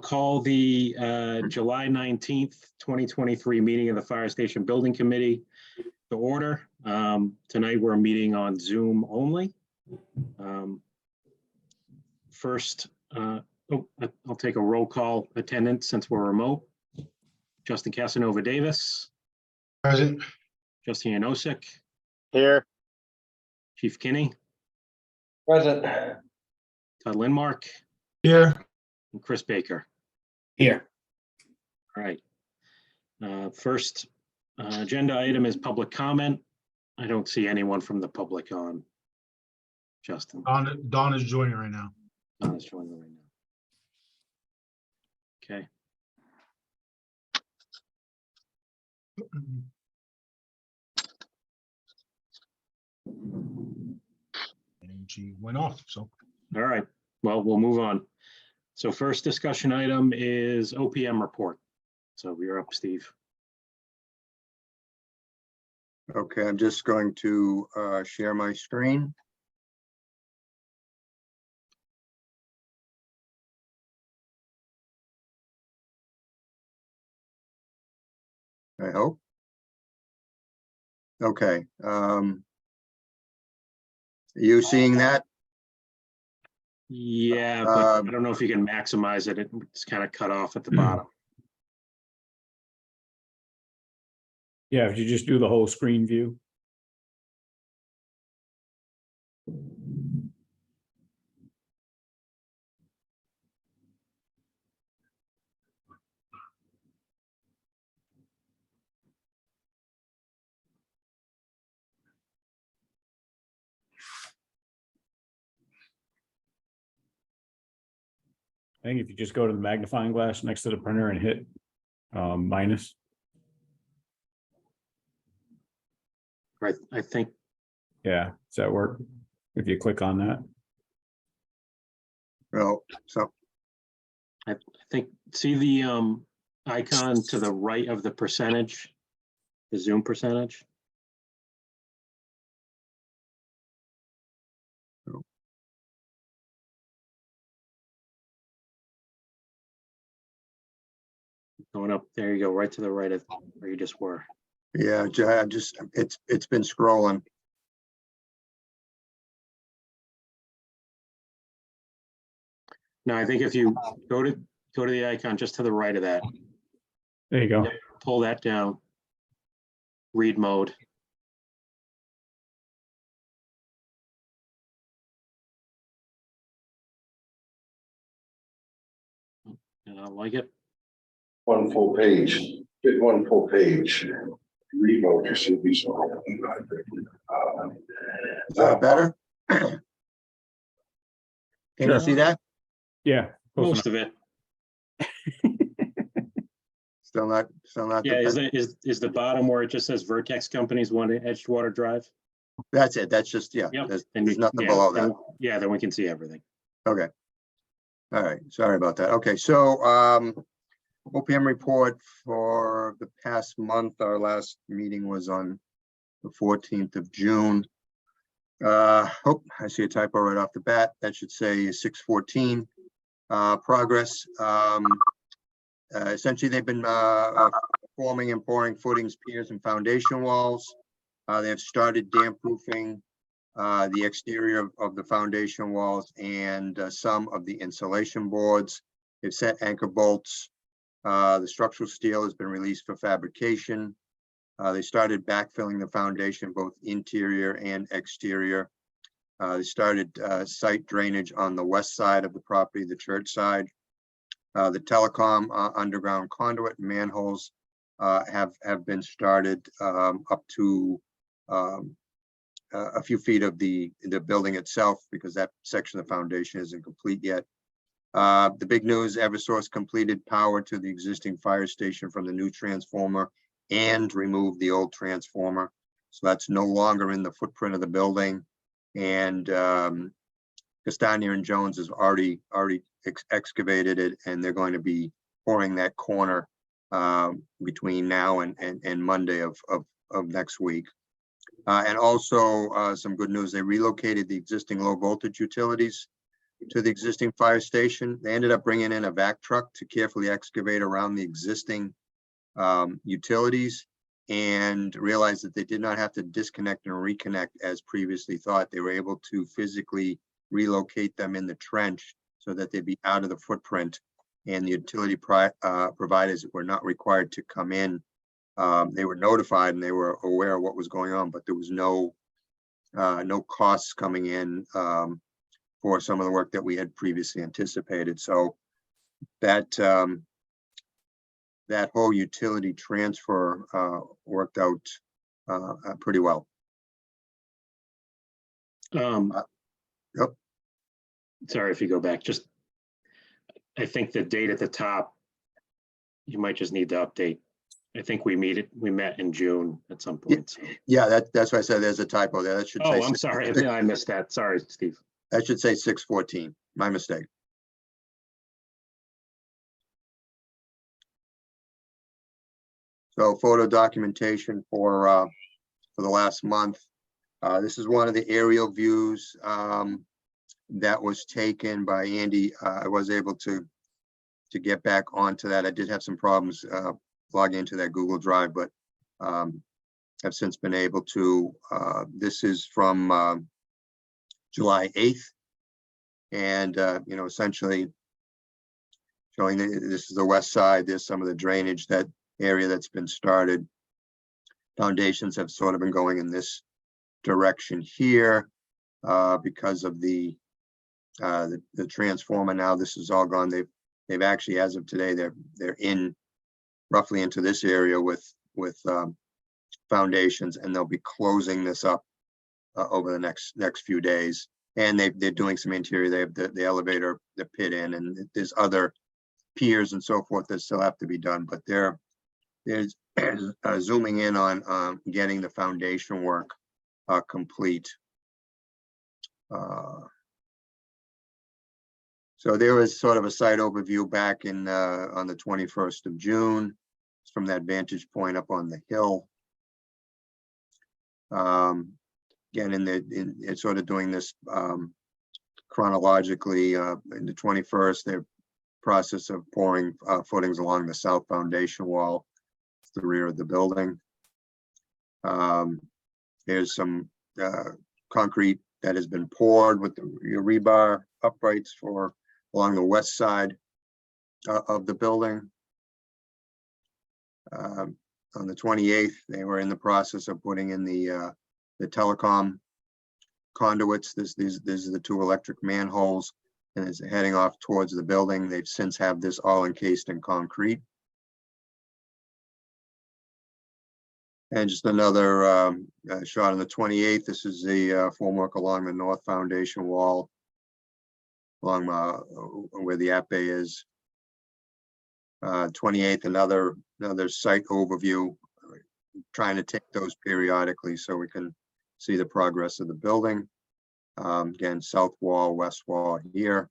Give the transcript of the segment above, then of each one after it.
call the July 19th, 2023 meeting of the Fire Station Building Committee to order. Tonight we're meeting on Zoom only. First, I'll take a roll call attendance since we're remote. Justin Casanova Davis. Present. Justin Yanosik. Here. Chief Kinney. Present. Todd Lindmark. Here. And Chris Baker. Here. All right. First agenda item is public comment. I don't see anyone from the public on. Justin. Dawn is joining right now. Dawn is joining right now. Okay. And she went off, so. All right. Well, we'll move on. So first discussion item is OPM report. So you're up, Steve. Okay, I'm just going to share my screen. I hope. Okay. Are you seeing that? Yeah, but I don't know if you can maximize it. It's kind of cut off at the bottom. Yeah, if you just do the whole screen view. I think if you just go to the magnifying glass next to the printer and hit minus. Right. I think. Yeah, does that work? If you click on that. Well, so I think, see the icon to the right of the percentage, the Zoom percentage? Going up, there you go, right to the right of where you just were. yeah, it's been scrolling. Now, I think if you go to the icon just to the right of that, There you go. pull that down, read mode. And I like it. One full page, get one full page. Remote should be so. Is that better? Can you see that? Yeah. close Most of it. Still not Yeah, the, is the bottom where it just says Vertex Companies 1 Edgewater Drive? that's it. That's just, yeah. Yep. There's And nothing below that. Yeah, then we can see everything. Okay. All right, sorry about that. Okay, so OPM report for the past month. Our last meeting was on the 14th of June. I see a typo right off the bat. That should say 614. Progress. Essentially, they've been forming and pouring footings, piers, and foundation walls. They have started damp proofing the exterior of the foundation walls and some of the insulation boards. They've set anchor bolts. The structural steel has been released for fabrication. They started backfilling the foundation, both interior and exterior. They started site drainage on the west side of the property, the church side. The telecom underground conduit manholes have been started up to a few feet of the building itself, because that section of the foundation isn't complete yet. The big news: Eversource completed power to the existing fire station from the new transformer and removed the old transformer, so that's no longer in the footprint of the building. And Castagna and Jones has already excavated it, and they're going to be pouring that corner between now and Monday of next week. And also some good news: they relocated the existing low voltage utilities to the existing fire station. They ended up bringing in a vac truck to carefully excavate around the existing utilities and realized that they did not have to disconnect and reconnect as previously thought. They were able to physically relocate them in the trench so that they'd be out of the footprint, and the utility providers were not required to come in. They were notified and they were aware of what was going on, but there was no costs coming in for some of the work that we had previously anticipated. So that that whole utility transfer worked out pretty well. Yep. Sorry if you go back, just, I think the date at the top, you might just need to update. I think we met in June at some point. So. Yeah, that's why I said there's a typo there. That should say. Oh, I'm sorry. I missed that. Sorry, Steve. That should say 6/14. My mistake. So photo documentation for the last month. This is one of the aerial views that was taken by Andy. I was able to get back onto that. I did have some problems logging into that Google Drive, but have since been able to. This is from July 8th. And, essentially showing that this is the west side. There's some of the drainage, that area that's been started. Foundations have sort of been going in this direction here because of the transformer. Now this is all gone. They've actually, as of today, they're in roughly into this area with foundations, and they'll be closing this up over the next few days. And they're doing some interior. They have the elevator, the pit in, and there's other piers and so forth that still have to be done. But they're zooming in on getting the foundation work complete. So there was sort of a site overview back in on the 21st of June from that vantage point up on the hill. Again, it's sort of doing this chronologically. In the 21st, they're process of pouring footings along the south foundation wall, the rear of the building. There's some concrete that has been poured with the rebar uprights for along the west side of the building. On the 28th, they were in the process of putting in the telecom conduits. These are the two electric manholes, and it's heading off towards the building. They've since have this all encased in concrete. And just another shot on the 28th. This is the formwork along the north foundation wall, along where the app bay is. 28th, another site overview. Trying to take those periodically so we can see the progress of the building. Again, south wall, west wall here.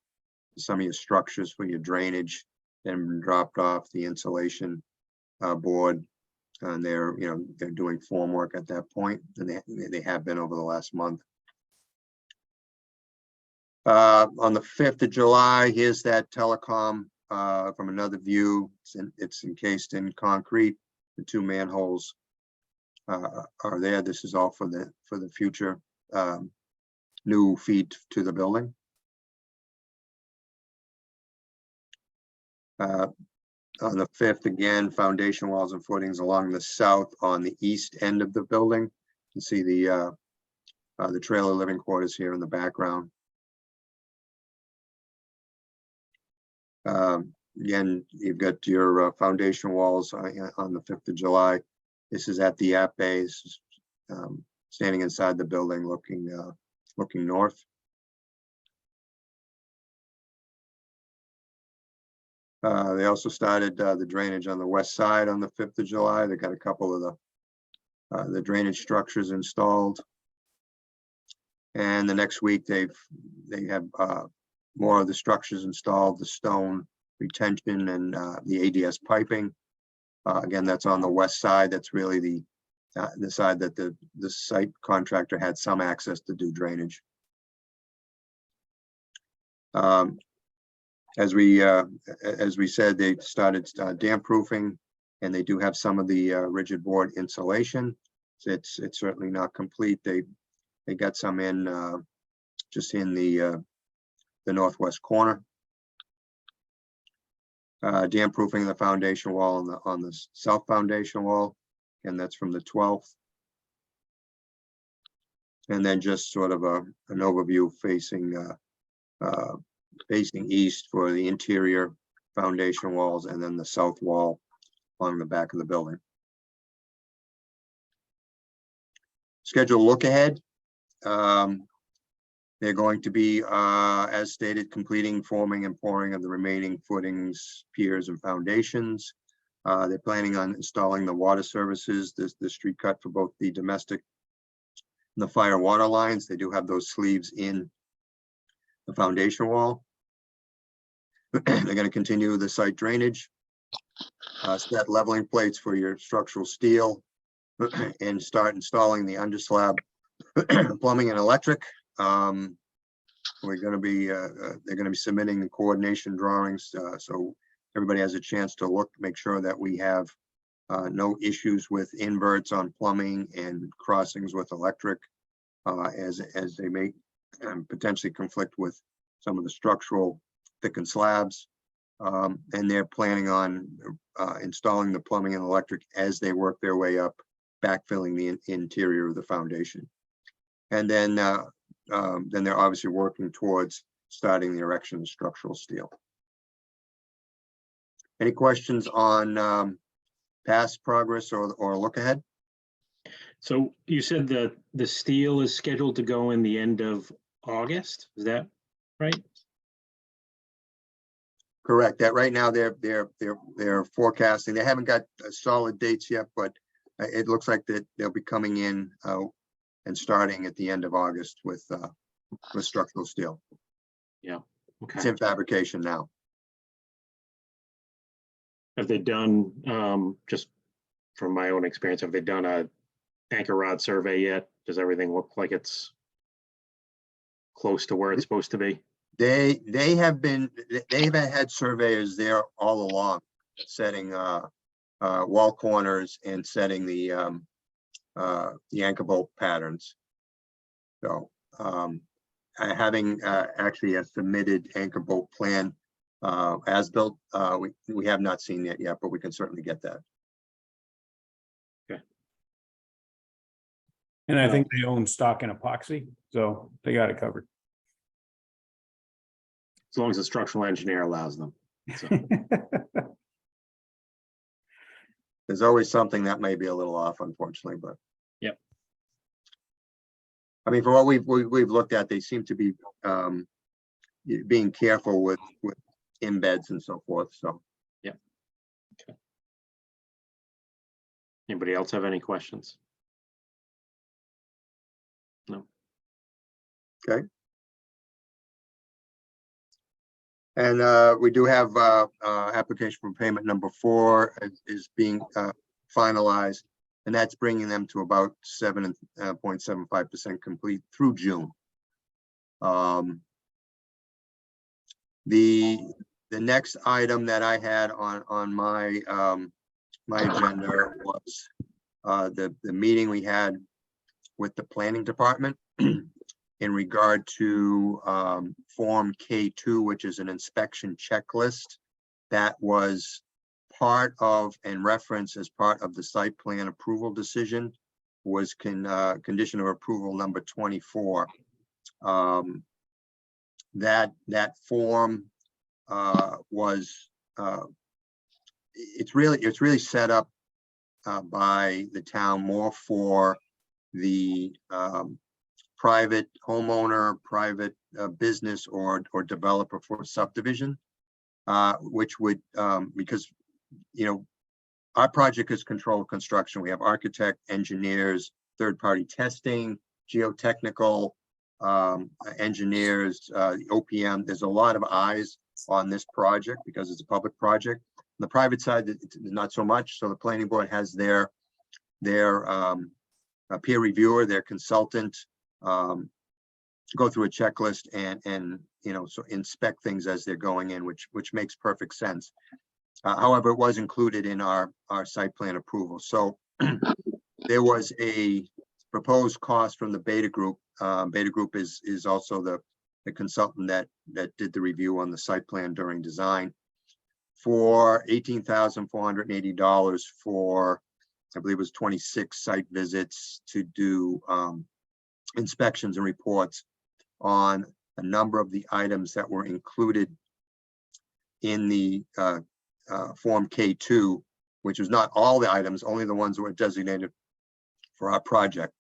Some of your structures for your drainage then dropped off, the insulation board, and they're doing formwork at that point, and they have been over the last month. On the 5th of July, here's that telecom from another view. It's encased in concrete. The two manholes are there. This is all for the future new feed to the building. On the 5th, again, foundation walls and footings along the south on the east end of the building. You can see the trailer living quarters here in the background. Again, you've got your foundation walls on the 5th of July. This is at the app base, standing inside the building, looking north. They also started the drainage on the west side on the 5th of July. They got a couple of the drainage structures installed. And the next week they have more of the structures installed, the stone retention and the ADS piping. Again, that's on the west side. That's really the side that the site contractor had some access to do drainage. As we said, they started damp proofing, and they do have some of the rigid board insulation. So it's certainly not complete. They got some in just in the northwest corner. Damp proofing the foundation wall on the south foundation wall, and that's from the 12th. And then just sort of an overview facing east for the interior foundation walls, and then the south wall along the back of the building. Schedule look ahead. They're going to be, as stated, completing forming and pouring of the remaining footings, piers, and foundations. They're planning on installing the water services, the street cut for both the domestic and the fire water lines. They do have those sleeves in the foundation wall. They're going to continue the site drainage, set leveling plates for your structural steel, and start installing the underslab plumbing and electric. We're going to be they're going to be submitting the coordination drawings, so everybody has a chance to look, make sure that we have no issues with inverts on plumbing and crossings with electric, as they may potentially conflict with some of the structural thickened slabs. And they're planning on installing the plumbing and electric as they work their way up, backfilling the interior of the foundation. And then they're obviously working towards starting the erection of structural steel. Any questions on past progress or look ahead? So you said that the steel is scheduled to go in the end of August, is that right? Correct. That right now they're forecasting. They haven't got solid dates yet, but it looks like that they'll be coming in and starting at the end of August with structural steel. Yeah. It's Okay. in fabrication now. Have they done, just from my own experience, have they done a anchor rod survey yet? Does everything look like it's close to where it's supposed to be? They've had surveyors there all along, setting wall corners and setting the anchor bolt patterns. So having actually a submitted anchor bolt plan as built, we have not seen that yet, but we can certainly get that. And I think they own stock in epoxy, so they got it covered. As long as the structural engineer allows them. So, There's always something that may be a little off, unfortunately, but. Yep. I mean, for what we've looked at, they seem to be being careful with embeds and so forth, so. yeah. Okay. Anybody else have any questions? No. Okay. And we do have application for payment number 4 is being finalized, and that's bringing them to about 7.75% complete through June. The next item that I had on my my agenda was the meeting we had with the planning department in regard to Form K2, which is an inspection checklist that was part of and referenced as part of the site plan approval decision, was condition of approval number 24. That form was it's really set up by the town more for the private homeowner, private business or developer for subdivision, which would because our project is controlled construction. We have architect, engineers, third-party testing, geotechnical engineers, OPM. There's a lot of eyes on this project because it's a public project. On the private side, it's not so much. So the planning board has their peer reviewer, their consultant, go through a checklist and, you know, so inspect things as they're going in, which makes perfect sense. However, it was included in our site plan approval. So there was a proposed cost from the Beta Group. Beta Group is also the consultant that did the review on the site plan during design, for $18,480 for, I believe it was 26 site visits to do inspections and reports on a number of the items that were included in the Form K2, which was not all the items, only the ones that were designated for our project.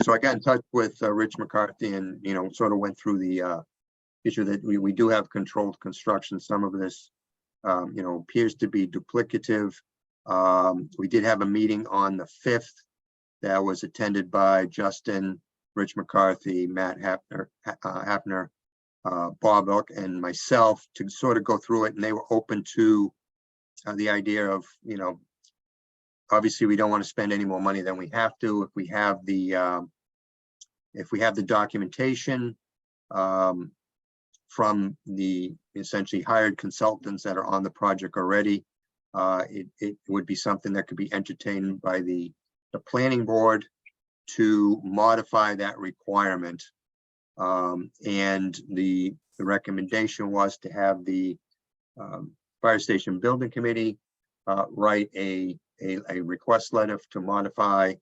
So I got in touch with Rich McCarthy and, you know, sort of went through the issue that we do have controlled construction. Some of this, you know, appears to be duplicative. We did have a meeting on the 5th that was attended by Justin, Rich McCarthy, Matt Hafner, Bob Elk, and myself to sort of go through it, and they were open to the idea of, you know, obviously we don't want to spend any more money than we have to. If we have the documentation from the essentially hired consultants that are on the project already, it would be something that could be entertained by the planning board to modify that requirement. And the recommendation was to have the fire station building committee write a request letter to modify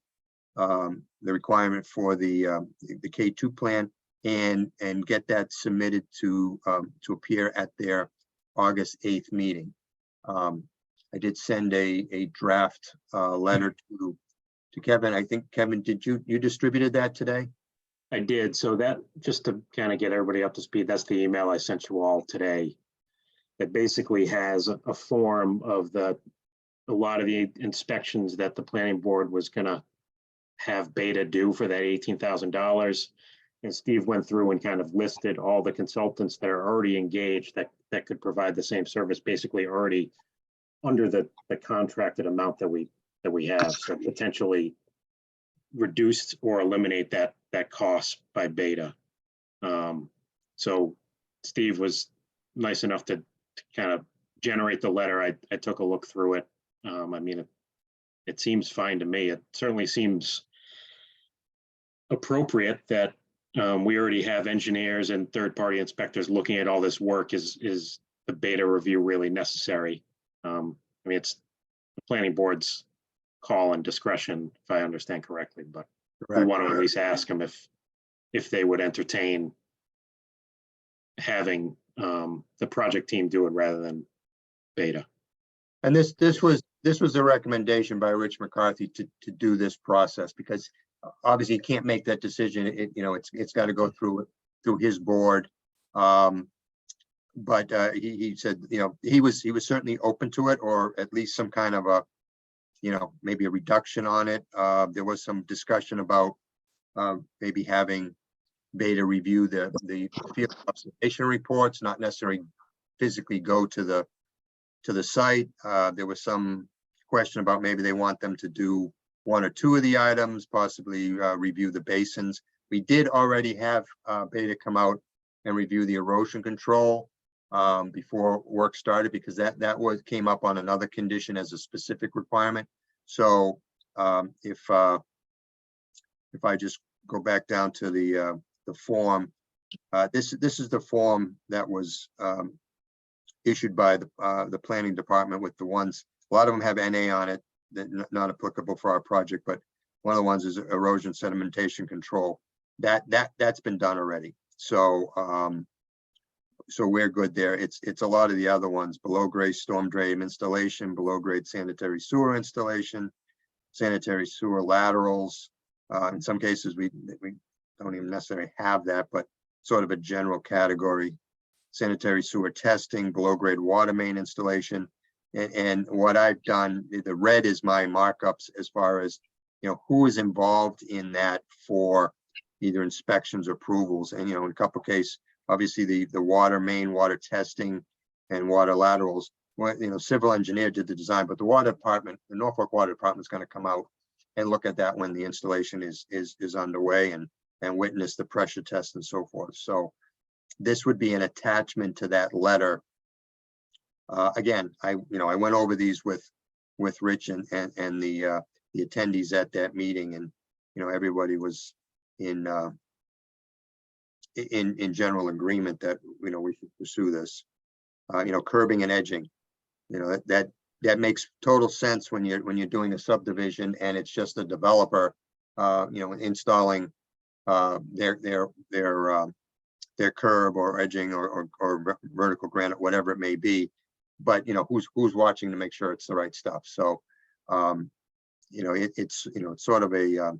the requirement for the K2 plan and get that submitted to appear at their August 8th meeting. I did send a draft letter to Kevin. I think, Kevin, did you distributed that today? I did. So that, just to kind of get everybody up to speed, that's the email I sent you all today. That basically has a form of a lot of the inspections that the planning board was gonna have Beta do for that $18,000. And Steve went through and kind of listed all the consultants that are already engaged that could provide the same service, basically already under the contracted amount that we have. So potentially reduce or eliminate that cost by Beta. So Steve was nice enough to kind of generate the letter. I took a look through it. I mean, it seems fine to me. It certainly seems appropriate that we already have engineers and third-party inspectors looking at all this work. Is the Beta review really necessary? I mean, it's the planning board's call and discretion, if I understand correctly, but we want to at least ask them if they would entertain having the project team do it rather than Beta. And this was a recommendation by Rich McCarthy to do this process, because obviously you can't make that decision. It's got to go through his board. But he said, he was certainly open to it, or at least some kind of a, maybe a reduction on it. There was some discussion about maybe having Beta review the field observation reports, not necessarily physically go to the site. There was some question about maybe they want them to do one or two of the items, possibly review the basins. We did already have Beta come out and review the erosion control before work started, because that came up on another condition as a specific requirement. So if I just go back down to the form, this is the form that was issued by the planning department with the ones. A lot of them have NA on it, that not applicable for our project, but one of the ones is erosion sedimentation control. That's been done already. So so we're good there. It's a lot of the other ones: below grade storm drain installation, below grade sanitary sewer installation, sanitary sewer laterals. In some cases we don't even necessarily have that, but sort of a general category: sanitary sewer testing, below grade water main installation. And what I've done, the red is my markups as far as who is involved in that for either inspections or approvals. And in a couple of cases, obviously the water main, water testing, and water laterals, civil engineer did the design, but the water department, the Norfolk Water Department, is going to come out and look at that when the installation is underway. And and witness the pressure test and so forth. So this would be an attachment to that letter. Again, I went over these with Rich and the attendees at that meeting, and everybody was in general agreement that we should pursue this. Curbing and edging, that makes total sense when you're doing a subdivision and it's just a developer installing their curb or edging or vertical granite, whatever it may be. But who's watching to make sure it's the right stuff. So it's sort of a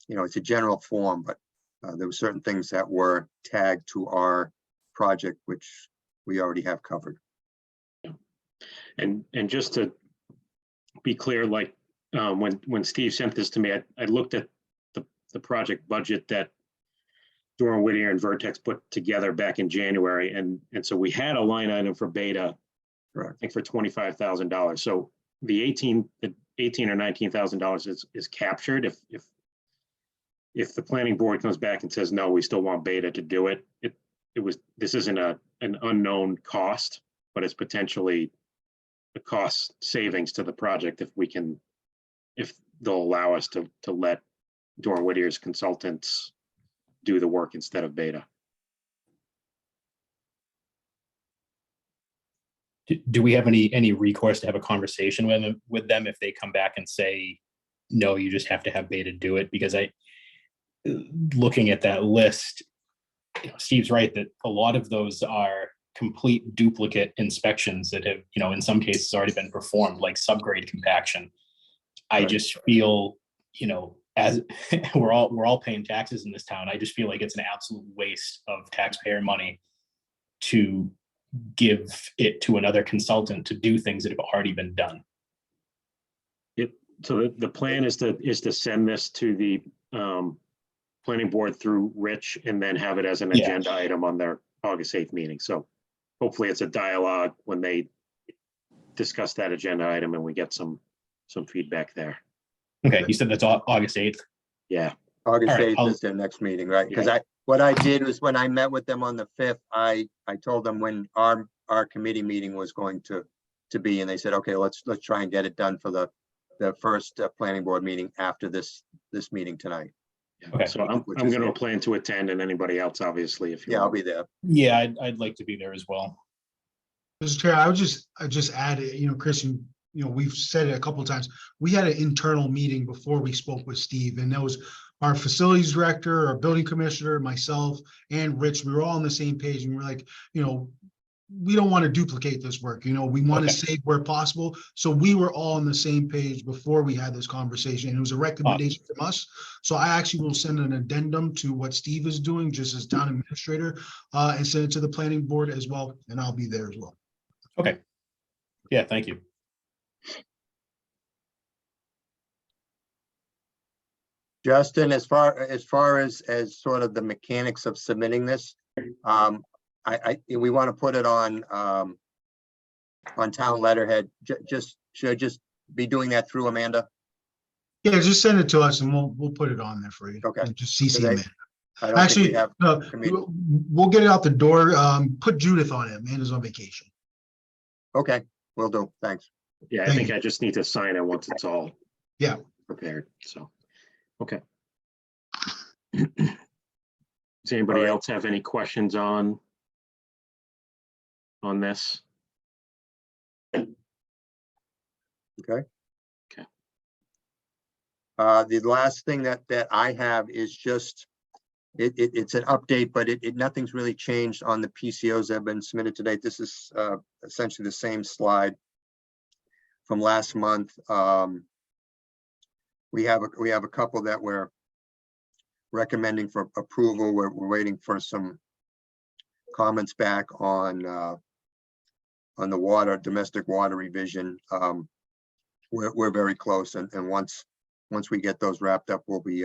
it's a general form, but there were certain things that were tagged to our project which we already have covered. And just to be clear, like when Steve sent this to me, I looked at the project budget that Doran Whittier and Vertex put together back in January, and so we had a line item for beta, I think for $25,000. So the $18,000 or $19,000 is captured. If the planning board comes back and says no, we still want beta to do it, this isn't an unknown cost, but it's potentially a cost savings to the project if they'll allow us to let Doran Whittier's consultants do the work instead of beta. Do we have any recourse to have a conversation with them if they come back and say, no, you just have to have beta do it? Because looking at that list, Steve's right that a lot of those are complete duplicate inspections that have, in some cases already been performed, like subgrade compaction. I just feel, as we're all paying taxes in this town, I just feel like it's an absolute waste of taxpayer money to give it to another consultant to do things that have already been done. So the plan is to send this to the planning board through Rich and then have it as an agenda item on their August 8th meeting. So hopefully it's a dialogue when they discuss that agenda item and we get some feedback there. Okay, you said that's August 8th? Yeah. August All right, 8th is their next meeting, right? Because what I did was when I met with them on the 5th, I told them when our committee meeting was going to be, and they said, okay, let's try and get it done for the first planning board meeting after this meeting tonight. Okay. So I'm going to plan to attend, and anybody else, obviously, if you Yeah, want. I'll be there. Yeah, I'd like to be there as well. Mr. Chair, I just add, Christian, we've said it a couple of times. We had an internal meeting before we spoke with Steve, and that was our facilities director, our building commissioner, myself, and Rich. We were all on the same page, and we're like, we don't want to duplicate this work. We want to save where possible. So we were all on the same page before we had this conversation. And it was a recommendation from us. So I actually will send an addendum to what Steve is doing, just as town administrator, and send it to the planning board as well. And I'll be there as well. Okay. Yeah, thank you. Justin, as far as sort of the mechanics of submitting this, we want to put it on town letterhead. Should I just be doing that through Amanda? Yeah, just send it to us and we'll put it on there for you. Okay. And just CC Amanda. I don't think we Actually, have no, committee. we'll get it out the door. Put Judith on it. Amanda's on vacation. Okay, will do. Thanks. Yeah, I Thank think you. I just need to sign it once it's all prepared. So, okay. Does anybody All right. else have any questions on this? Okay. Okay. The last thing that I have is just, it's an update, but nothing's really changed on the PCOs that have been submitted today. This is essentially the same slide from last month. We have a couple that we're recommending for approval. We're waiting for some comments back on the domestic water revision. We're very close, and once we get those wrapped up, we'll be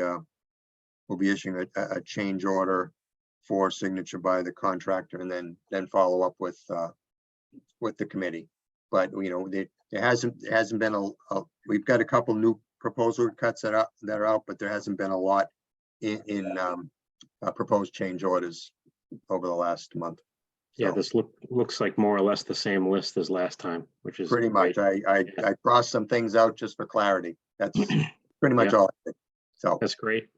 issuing a change order for signature by the contractor, and then follow up with the committee. But there hasn't been we've got a couple new proposal cuts that are out, but there hasn't been a lot in proposed change orders over the last month. Yeah, So, this looks like more or less the same list as last time, which is pretty much, great. I crossed some things out just for clarity. That's pretty much Yeah. all. I did. So, That's great.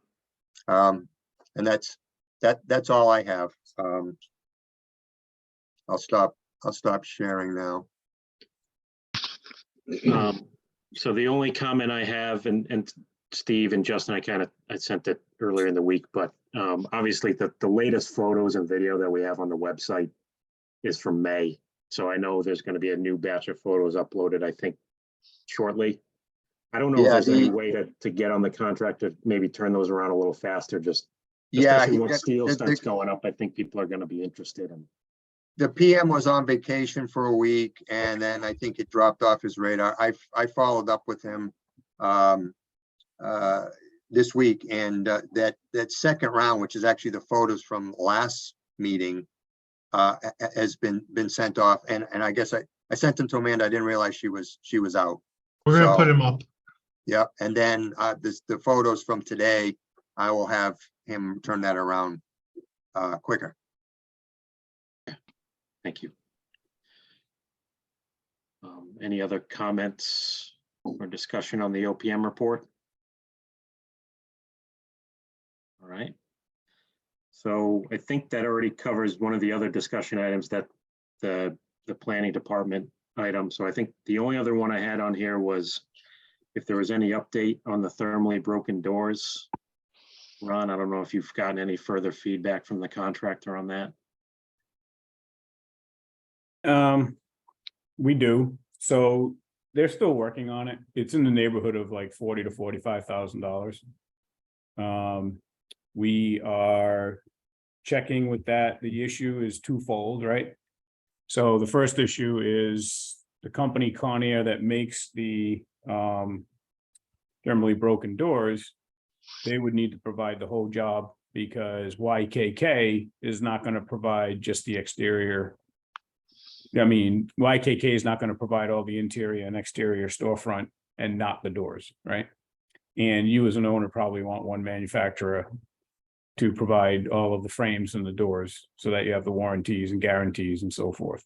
and that's all I have. I'll stop sharing now. So the only comment I have, and Steve and Justin, I sent it earlier in the week, but obviously the latest photos and video that we have on the website is from May. So I know there's going to be a new batch of photos uploaded, I think, shortly. I don't know if Yeah, there's any way to get on the contract to maybe turn those around a little faster, just Yeah, especially once steel the- starts going up. I think people are going to be interested in. the PM was on vacation for a week, and then I think it dropped off his radar. I followed up with him this week, and that second round, which is actually the photos from last meeting, has been sent off, and I guess I sent them to Amanda. I didn't realize she was out. We're gonna So, put him up. Yeah, and then the photos from today, I will have him turn that around quicker. Thank you. Any other comments or discussion on the OPM report? All right. So I think that already covers one of the other discussion items, that the planning department item. So I think the only other one I had on here was if there was any update on the thermally broken doors. Ron, I don't know if you've gotten any further feedback from the contractor on that. We do. So they're still working on it. It's in the neighborhood of like $40,000 to $45,000. We are checking with that. The issue is twofold, right? So the first issue is the company Conair that makes the thermally broken doors. They would need to provide the whole job because YKK is not going to provide just the exterior. I mean, YKK is not going to provide all the interior and exterior storefront and not the doors, right? And you as an owner probably want one manufacturer to provide all of the frames and the doors so that you have the warranties and guarantees and so forth.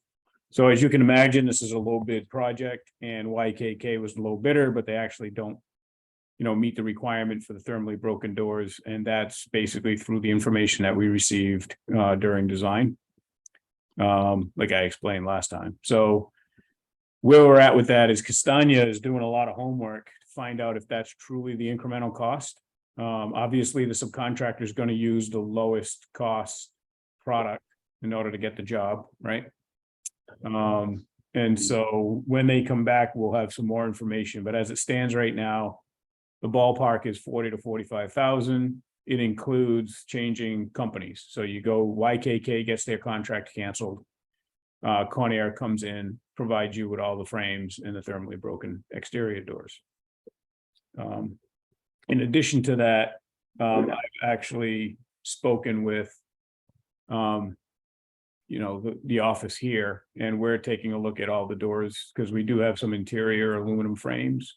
So as you can imagine, this is a low bid project, and YKK was the low bidder, but they actually don't, meet the requirement for the thermally broken doors. And that's basically through the information that we received during design. Like I explained last time. So where we're at with that is Castagna is doing a lot of homework to find out if that's truly the incremental cost. Obviously, the subcontractor is going to use the lowest cost product in order to get the job, right? And so when they come back, we'll have some more information. But as it stands right now, the ballpark is 40 to 45,000. It includes changing companies. So you go, YKK gets their contract canceled. Conair comes in, provides you with all the frames and the thermally broken exterior doors. In addition to that, I've actually spoken with, the office here, and we're taking a look at all the doors because we do have some interior aluminum frames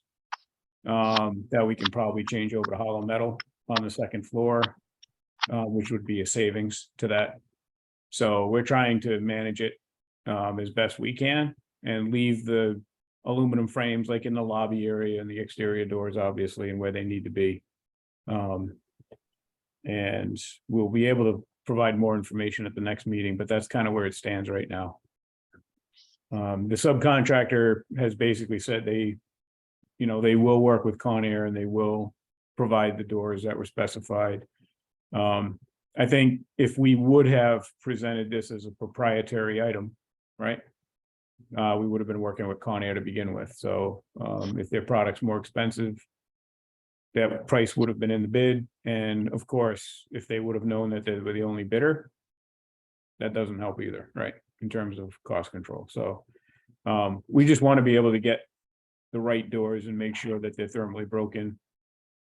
that we can probably change over to hollow metal on the second floor, which would be a savings to that. So we're trying to manage it as best we can and leave the aluminum frames like in the lobby area and the exterior doors, obviously, and where they need to be. And we'll be able to provide more information at the next meeting, but that's kind of where it stands right now. The subcontractor has basically said they will work with Conair and they will provide the doors that were specified. I think if we would have presented this as a proprietary item, right? We would have been working with Conair to begin with. So if their product's more expensive, that price would have been in the bid. And of course, if they would have known that they were the only bidder, that doesn't help either, right? In terms of cost control. So we just want to be able to get the right doors and make sure that they're thermally broken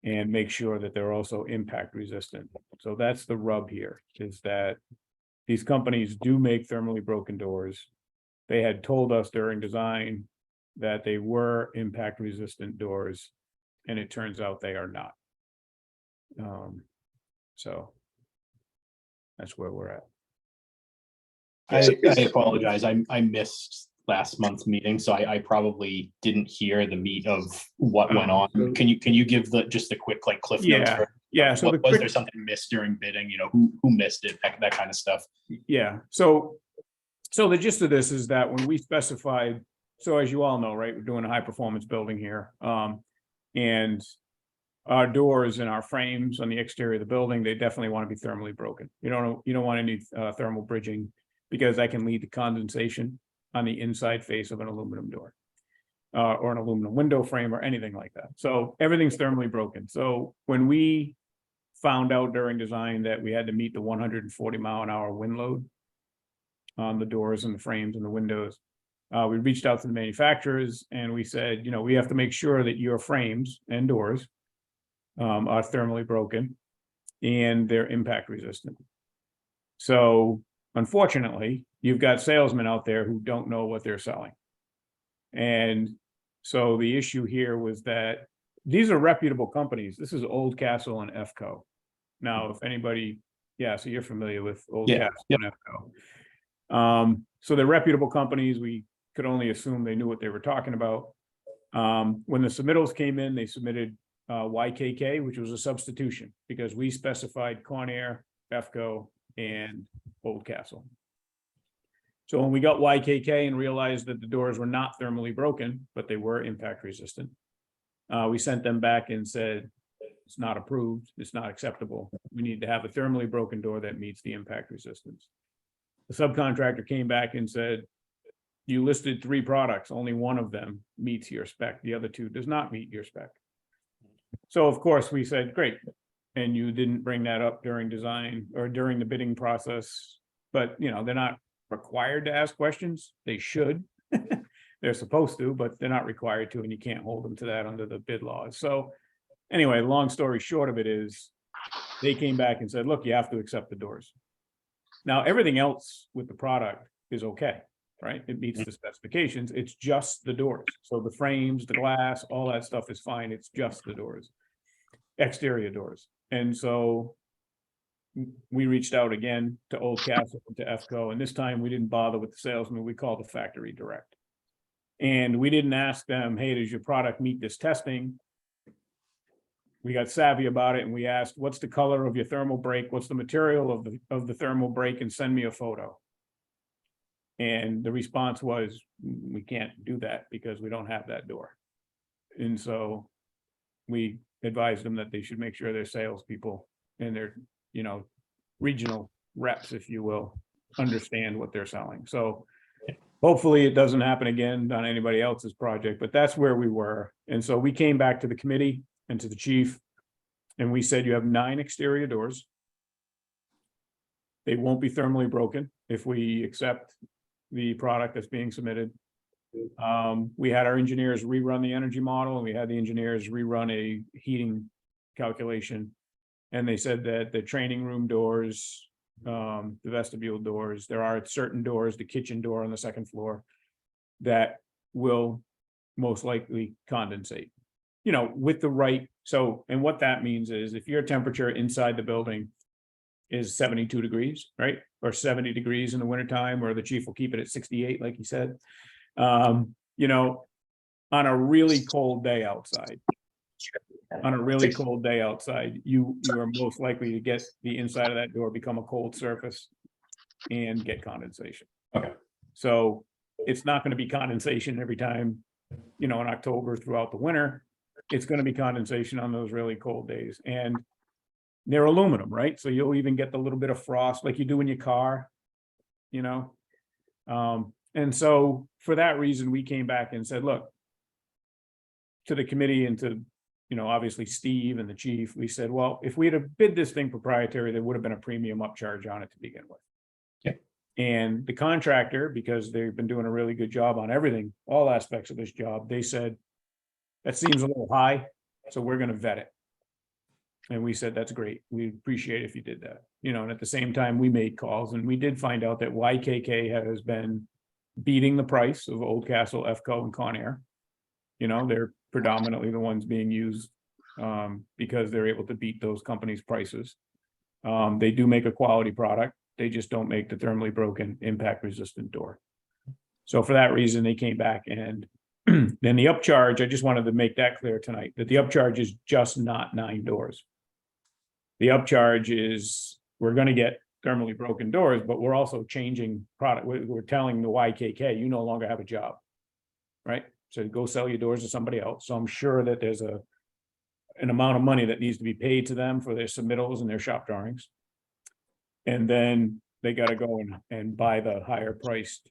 and make sure that they're also impact resistant. So that's the rub here, is that these companies do make thermally broken doors. They had told us during design that they were impact resistant doors, and it turns out they are not. So that's where we're at. I apologize. I missed last month's meeting, so I probably didn't hear the meat of what went on. Can you give just the quick like cliff notes? Yeah. So Was there something missed during bidding? You know, who missed it? That kind of stuff. Yeah. So the gist of this is that when we specified, so as you all know, right, we're doing a high performance building here. And our doors and our frames on the exterior of the building, they definitely want to be thermally broken. You don't want any thermal bridging, because that can lead to condensation on the inside face of an aluminum door or an aluminum window frame or anything like that. So everything's thermally broken. So when we found out during design that we had to meet the 140-mile-an-hour wind load on the doors and the frames and the windows, we reached out to the manufacturers and we said, you know, we have to make sure that your frames and doors are thermally broken and they're impact resistant. So unfortunately, you've got salesmen out there who don't know what they're selling. And so the issue here was that these are reputable companies. This is Oldcastle and EFCO. Now, if anybody, so you're familiar with Oldcastle and EFCO. So they're reputable companies. We could only assume they knew what they were talking about. When the submittals came in, they submitted YKK, which was a substitution because we specified Conair, EFCO, and Oldcastle. So when we got YKK and realized that the doors were not thermally broken, but they were impact resistant, we sent them back and said, it's not approved, it's not acceptable. We need to have a thermally broken door that meets the impact resistance. The subcontractor came back and said, you listed 3 products, only one of them meets your spec, the other 2 does not meet your spec. So of course we said, great. And you didn't bring that up during design or during the bidding process, but you know, they're not required to ask questions. They should. They're supposed to, but they're not required to, and you can't hold them to that under the bid laws. So anyway, long story short of it is they came back and said, look, you have to accept the doors. Now, everything else with the product is okay, right? It meets the specifications. It's just the doors. So the frames, the glass, all that stuff is fine. It's just the doors, exterior doors. And so we reached out again to Oldcastle, to EFCO, and this time we didn't bother with the salesman. We called the factory direct. And we didn't ask them, hey, does your product meet this testing? We got savvy about it and we asked, what's the color of your thermal break? What's the material of the thermal break? And send me a photo. And the response was, we can't do that because we don't have that door. And so we advised them that they should make sure their salespeople and their, you know, regional reps, if you will, understand what they're selling. So hopefully it doesn't happen again on anybody else's project, but that's where we were. And so we came back to the committee and to the chief, and we said, you have 9 exterior doors. They won't be thermally broken if we accept the product that's being submitted. We had our engineers rerun the energy model, and we had the engineers rerun a heating calculation. And they said that the training room doors, the vestibule doors, there are certain doors, the kitchen door on the 2nd floor, that will most likely condensate, you know, with the right. So, and what that means is if your temperature inside the building is 72 degrees, right? Or 70 degrees in the wintertime, or the chief will keep it at 68, like he said, you know, on a really cold day outside, you are most likely to get the inside of that door become a cold surface and get condensation. Okay. So it's not going to be condensation every time, you know, in October throughout the winter. It's going to be condensation on those really cold days. And they're aluminum, right? So you'll even get the little bit of frost like you do in your car, you know? And so for that reason, we came back and said, look, to the committee and to, you know, obviously Steve and the chief, we said, well, if we had have bid this thing proprietary, there would have been a premium upcharge on it to begin with. Yeah. And the contractor, because they've been doing a really good job on everything, all aspects of this job, they said, that seems a little high, so we're going to vet it. And we said, that's great. We appreciate if you did that. You know, and at the same time, we made calls and we did find out that YKK has been beating the price of Oldcastle, EFCO, and Conair. You know, they're predominantly the ones being used because they're able to beat those companies' prices. They do make a quality product. They just don't make the thermally broken impact resistant door. So for that reason, they came back and then the upcharge, I just wanted to make that clear tonight, that the upcharge is just not 9 doors. The upcharge is, we're gonna get thermally broken doors, but we're also changing product. We're telling the YKK, you no longer have a job. Right? So go sell your doors to somebody else. So I'm sure that there's an amount of money that needs to be paid to them for their submittals and their shop drawings. And then they gotta go and buy the higher priced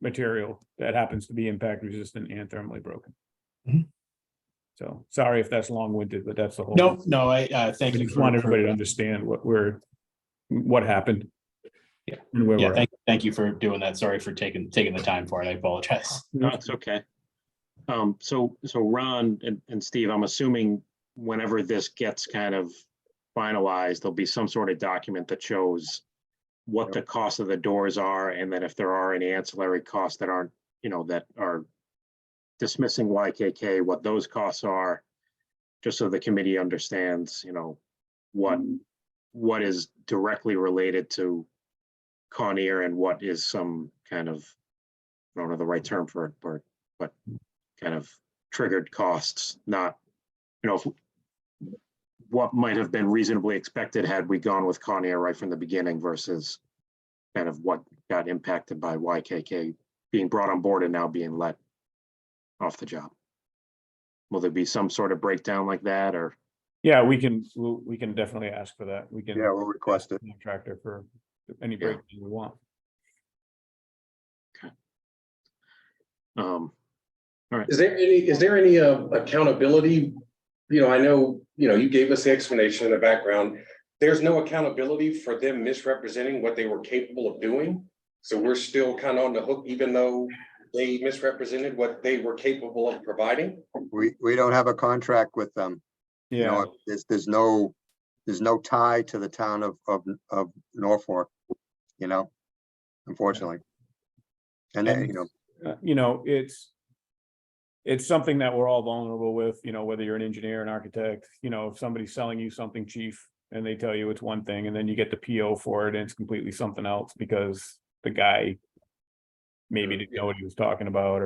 material that happens to be impact resistant and thermally broken. Mhm. So sorry if that's long-winded, but that's the whole. No, I thank I you. just want everybody to understand what happened. Yeah. And where Yeah, we're at. thank you for doing that. Sorry for taking the time for it. I apologize. No, it's okay. So Ron and Steve, I'm assuming whenever this gets kind of finalized, there'll be some sort of document that shows what the cost of the doors are, and then if there are any ancillary costs that aren't, that are dismissing YKK, what those costs are, just so the committee understands, what is directly related to Con Air and what is some kind of, I don't know the right term for it, but kind of triggered costs, not, what might have been reasonably expected had we gone with Con Air right from the beginning versus kind of what got impacted by YKK being brought on board and now being let off the job. Will there be some sort of breakdown like that, or? Yeah, we can definitely ask for that. We can. Yeah, we'll request it. Contractor for any Yeah. breakdown we want. All right. Is there any accountability? I know, you gave us the explanation in the background. There's no accountability for them misrepresenting what they were capable of doing. So we're still kind of on the hook, even though they misrepresented what they were capable of providing. We don't have a contract with them. Yeah, There's no tie to the town of Norfolk, unfortunately. And then, it's something that we're all vulnerable with, whether you're an engineer, an architect, if somebody's selling you something, chief, and they tell you it's one thing, and then you get the PO for it and it's completely something else because the guy maybe didn't know what he was talking about,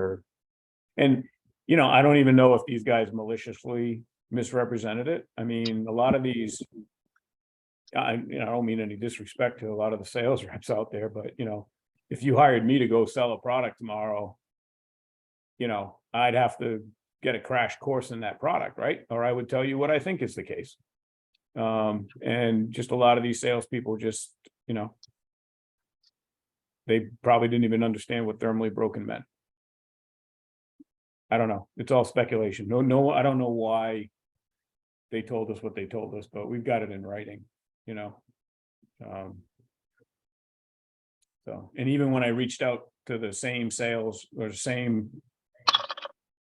I don't even know if these guys maliciously misrepresented it. I mean, a lot of these, I don't mean any disrespect to a lot of the sales reps out there, but if you hired me to go sell a product tomorrow, I'd have to get a crash course in that product, right? Or I would tell you what I think is the case. And just a lot of these salespeople just, they probably didn't even understand what thermally broken meant. I don't know. It's all speculation. No, I don't know why they told us what they told us, but we've got it in writing, So, and even when I reached out to the same sales or same,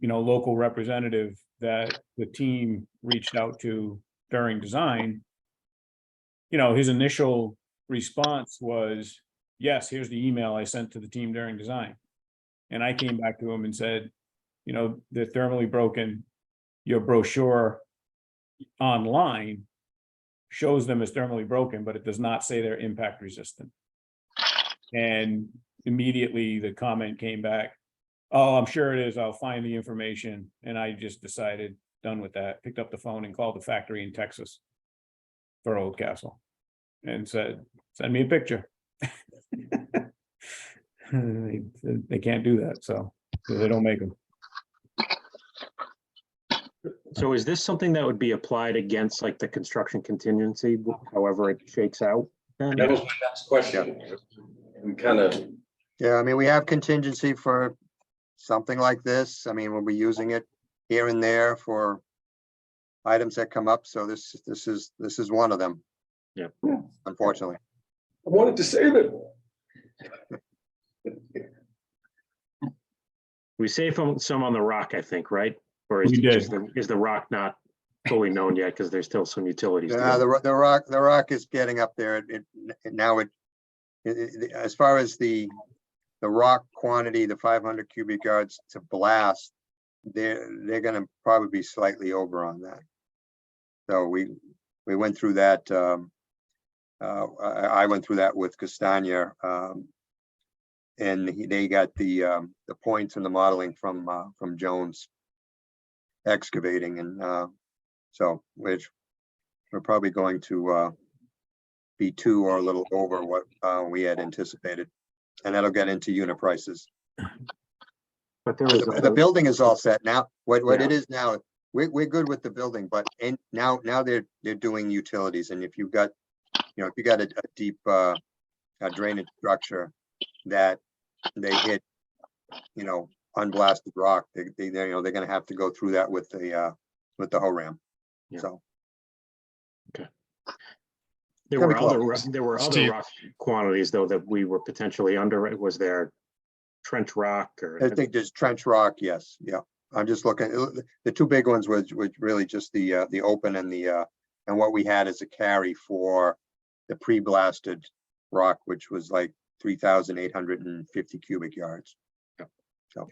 local representative that the team reached out to during design, his initial response was, yes, here's the email I sent to the team during design. And I came back to him and said, they're thermally broken. Your brochure online shows them as thermally broken, but it does not say they're impact resistant. And immediately the comment came back, oh, I'm sure it is. I'll find the information. And I just decided, done with that, picked up the phone and called the factory in Texas for Oldcastle and said, send me a picture. They can't do that. So they don't make them. So is this something that would be applied against like the construction contingency, however it shakes out? Then? That was my next question. We kind of, yeah, I mean, we have contingency for something like this. I mean, we'll be using it here and there for items that come up. So this is one of them. Yeah. Unfortunately. I wanted to say that. We saved some on the rock, I think, right? Or We did. is the rock not fully known yet because there's still some utilities? to Yeah, go? the rock is getting up there. As far as the rock quantity, the 500 cubic yards to blast, they're going to probably be slightly over on that. So we went through that, I went through that with Castagna, and they got the points and the modeling from Jones Excavating, and so we're probably going to be 2 or a little over what we had anticipated, and that'll get into unit prices. But there was, The building is all set now. What Yeah. it is now, we're good with the building, but now they're doing utilities, and if you've got, if you got a deep drainage structure that they hit, unblasted rock, they're gonna have to go through that with the HORAM. Yeah. So there Gotta were be other, close. there were other Steve. rock quantities though that we were potentially under. Was there trench rock or? I think there's trench rock, yes, yeah. I'm just looking, the 2 big ones was really just the open and and what we had as a carry for the pre-blasted rock, which was like 3,850 cubic yards. Yeah. So,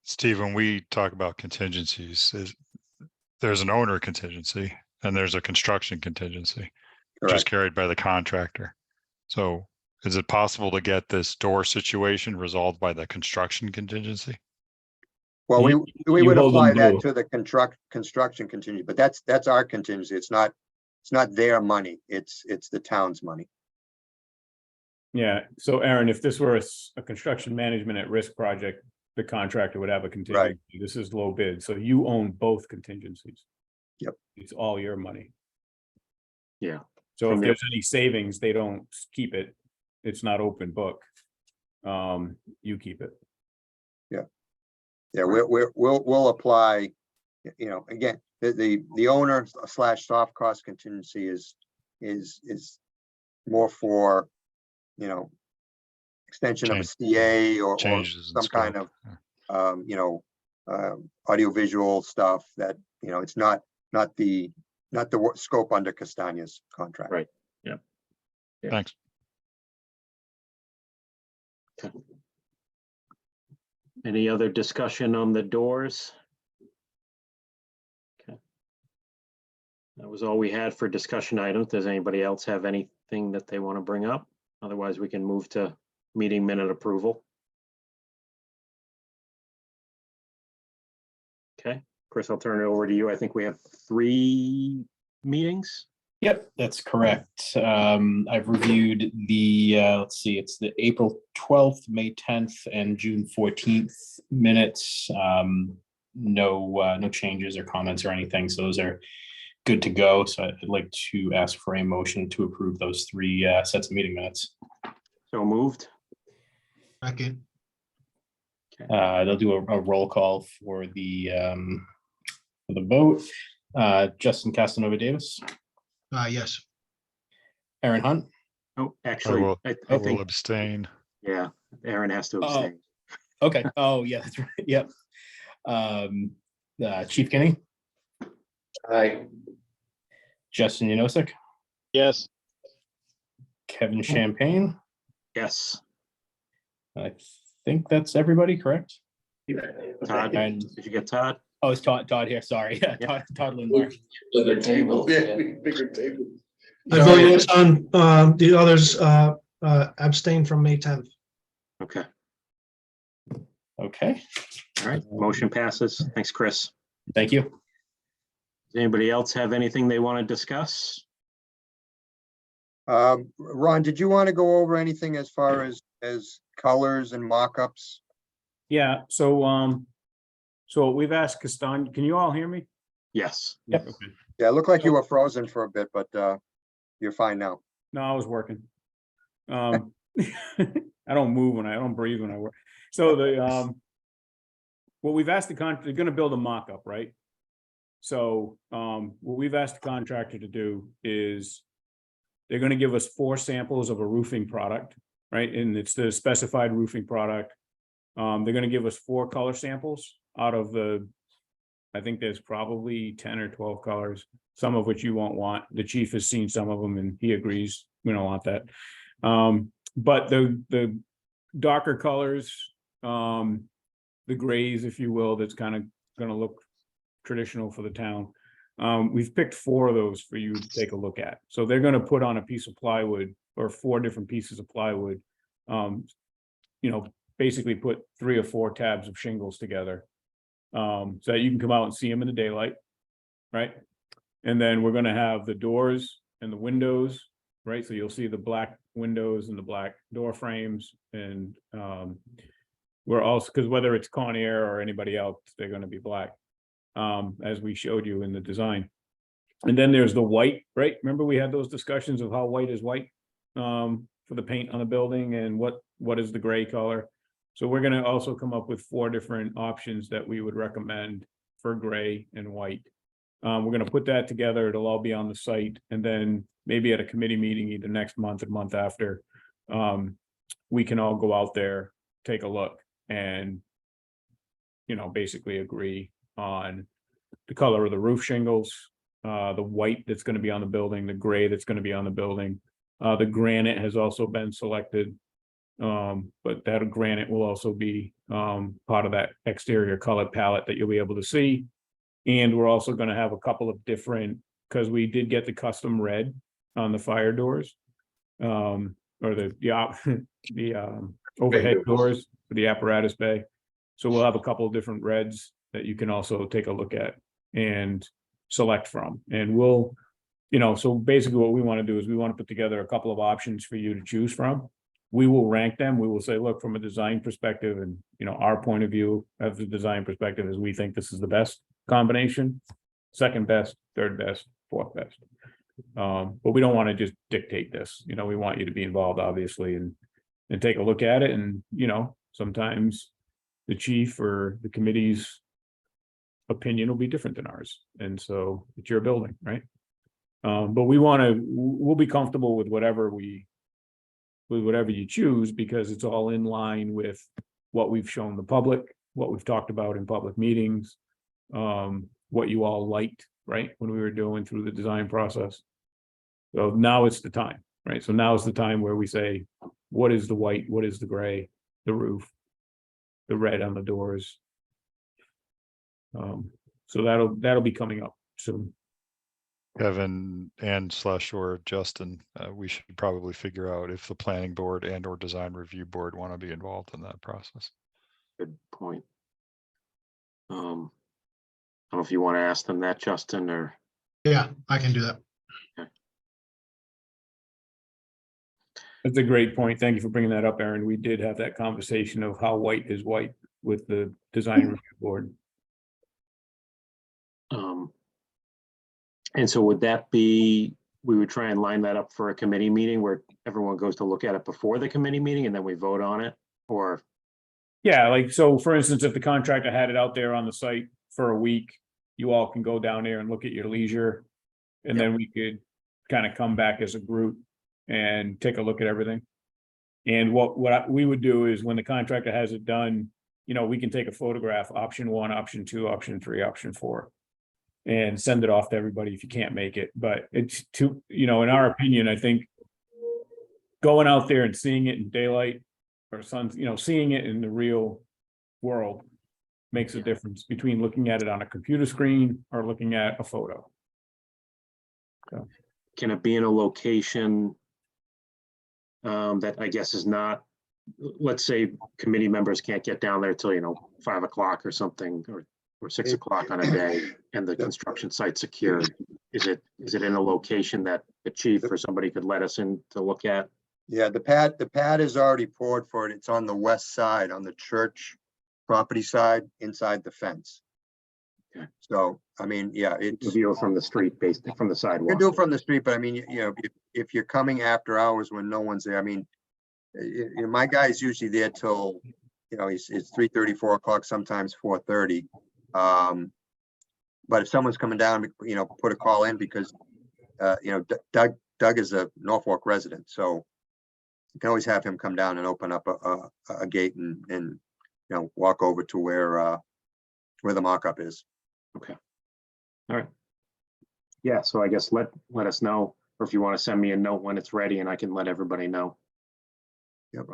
Steve, when we talk about contingencies, there's an owner contingency and there's a construction contingency, which is correct. carried by the contractor. So is it possible to get this door situation resolved by the construction contingency? Well, we You would hold them apply that both. to the construction contingency, but that's our contingency. It's not their money. It's the town's money. Yeah, so Aaron, if this were a construction management at risk project, the contractor would have a contingency. This is low bid, so you own both contingencies. Yep. It's all your money. Yeah. So From if the- there's any savings, they don't keep it. It's not open book. You keep it. Yeah, we'll apply, again, the owner / soft cost contingency is more for, extension of a Change- CA or Changes in some kind scope. of, Yeah. audiovisual stuff that, it's not the scope under Castagna's contract. Right. Yeah. Thanks. Any other discussion on the doors? Okay. That was all we had for discussion items. Does anybody else have anything that they want to bring up? Otherwise, we can move to meeting minute approval. Okay, Chris, I'll turn it over to you. I think we have 3 meetings. Yep, that's correct. I've reviewed the, let's see, it's the April 12th, May 10th, and June 14th minutes. No changes or comments or anything, so those are good to go. So I'd like to ask for a motion to approve those 3 sets of meeting minutes. So moved. Second, They'll do a roll call for the vote. Justin Casanova Davis, yes. Aaron Hunt, Oh, actually, will- I I will think, abstain. yeah, Aaron has to Oh. abstain. okay. Oh, yeah, that's right. Yep. Chief Kinney, Aye. Justin Yanosik, Yes. Kevin Champagne. Yes. I think that's everybody, correct? Todd, And, did you get Todd? oh, it's Todd here, sorry. Yeah, Yeah. Todd Lindmark. Bigger table. Yeah, bigger table. I vote yes on the others abstain from May 10th. Okay, Okay, all right, motion passes. Thanks, Chris. thank you. Does anybody else have anything they want to discuss? Ron, did you want to go over anything as far as colors and mock-ups? Yeah, so we've asked Castagna, can you all hear me? Yes. Yep. Okay. Yeah, it looked like you were frozen for a bit, but you're fine now. No, I was working. I don't move when I don't breathe when I work. So what we've asked they're gonna build a mock-up, right? So what we've asked the contractor to do is they're gonna give us 4 samples of a roofing product, right? And it's the specified roofing product. They're gonna give us 4 color samples out of I think there's probably 10 or 12 colors, some of which you won't want. The chief has seen some of them and he agrees we don't want that. But the darker colors, the grays, if you will, that's kind of gonna look traditional for the town. We've picked 4 of those for you to take a look at. So they're gonna put on a piece of plywood or 4 different pieces of plywood. Basically put 3 or 4 tabs of shingles together. So that you can come out and see them in the daylight, right? And then we're gonna have the doors and the windows, right? So you'll see the black windows and the black door frames and we're also, because whether it's Conair or anybody else, they're gonna be black, as we showed you in the design. And then there's the white, right? Remember we had those discussions of how white is white for the paint on the building and what is the gray color. So we're gonna also come up with 4 different options that we would recommend for gray and white. We're gonna put that together. It'll all be on the site, and then maybe at a committee meeting either next month or month after, we can all go out there, take a look, and basically agree on the color of the roof shingles, the white that's going to be on the building, the gray that's going to be on the building. The granite has also been selected, but that granite will also be part of that exterior color palette that you'll be able to see. And we're also going to have a couple of different, because we did get the custom red on the fire doors, or the overhead doors for the apparatus bay. So we'll have a couple of different reds that you can also take a look at and select from. And we'll, so basically what we want to do is we want to put together a couple of options for you to choose from. We will rank them. We will say, look, from a design perspective and, our point of view of the design perspective is we think this is the best combination, second best, third best, fourth best. But we don't want to just dictate this. We want you to be involved, obviously, and take a look at it. And, sometimes the chief or the committee's opinion will be different than ours. And so it's your building, right? But we'll be comfortable with whatever you choose, because it's all in line with what we've shown the public, what we've talked about in public meetings, what you all liked, right, when we were going through the design process. So now it's the time, right? So now is the time where we say, what is the white, what is the gray, the roof, the red on the doors. So that'll be coming up soon. Kevin or Justin, we should probably figure out if the planning board and or design review board want to be involved in that process. Good point. I don't know if you want to ask them that, Justin, or. Yeah, I can do that. That's a great point. Thank you for bringing that up, Aaron. We did have that conversation of how white is white with the design review board. And so would that be, we would try and line that up for a committee meeting where everyone goes to look at it before the committee meeting and then we vote on it, or? Yeah, like, so for instance, if the contractor had it out there on the site for a week, you all can go down there and look at your leisure. And then we could kind of come back as a group and take a look at everything. And what we would do is when the contractor has it done, we can take a photograph, option 1, option 2, option 3, option 4. And send it off to everybody if you can't make it. But it's too, in our opinion, I think going out there and seeing it in daylight or seeing it in the real world makes a difference between looking at it on a computer screen or looking at a photo. So. Can it be in a location that I guess is not, let's say committee members can't get down there till, 5 o'clock or something, or 6 o'clock on a day, and the construction site secured? Is it in a location that the chief or somebody could let us in to look at? Yeah, the pad is already poured for it. It's on the west side, on the church property side, inside the fence. Okay. So, I mean, yeah, it's. The view from the street, based from the You sidewalk. can do it from the street, but I mean, if you're coming after hours when no one's there, I mean, my guy's usually there till, it's 3:30, 4 o'clock, sometimes 4:30. But if someone's coming down, put a call in, because, Doug is a Norfolk resident, so you can always have him come down and open up a gate and walk over to where the mock-up is. Okay. All right. Yeah, so I guess let us know, or if you want to send me a note when it's ready and I can let everybody know. Yep.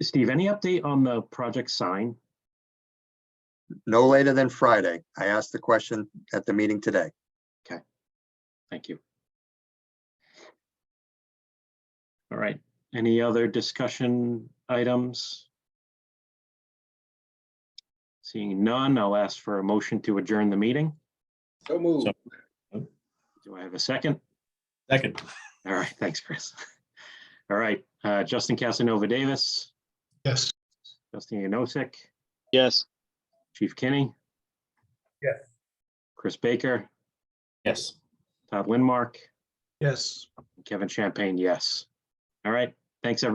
Steve, any update on the project sign? no later than Friday. I asked the question at the meeting today. Thank you. All right, any other discussion items? Seeing none, I'll ask for a motion to adjourn the meeting. So move. Do I have a second? Second. All right, thanks, Chris. All right, Justin Casanova Davis, Yes. Justin Yanosek, Yes. Chief Kinney. Yes. Chris Baker, Yes. Todd Lindmark, Yes. Kevin Champagne, yes. All right, thanks, everyone.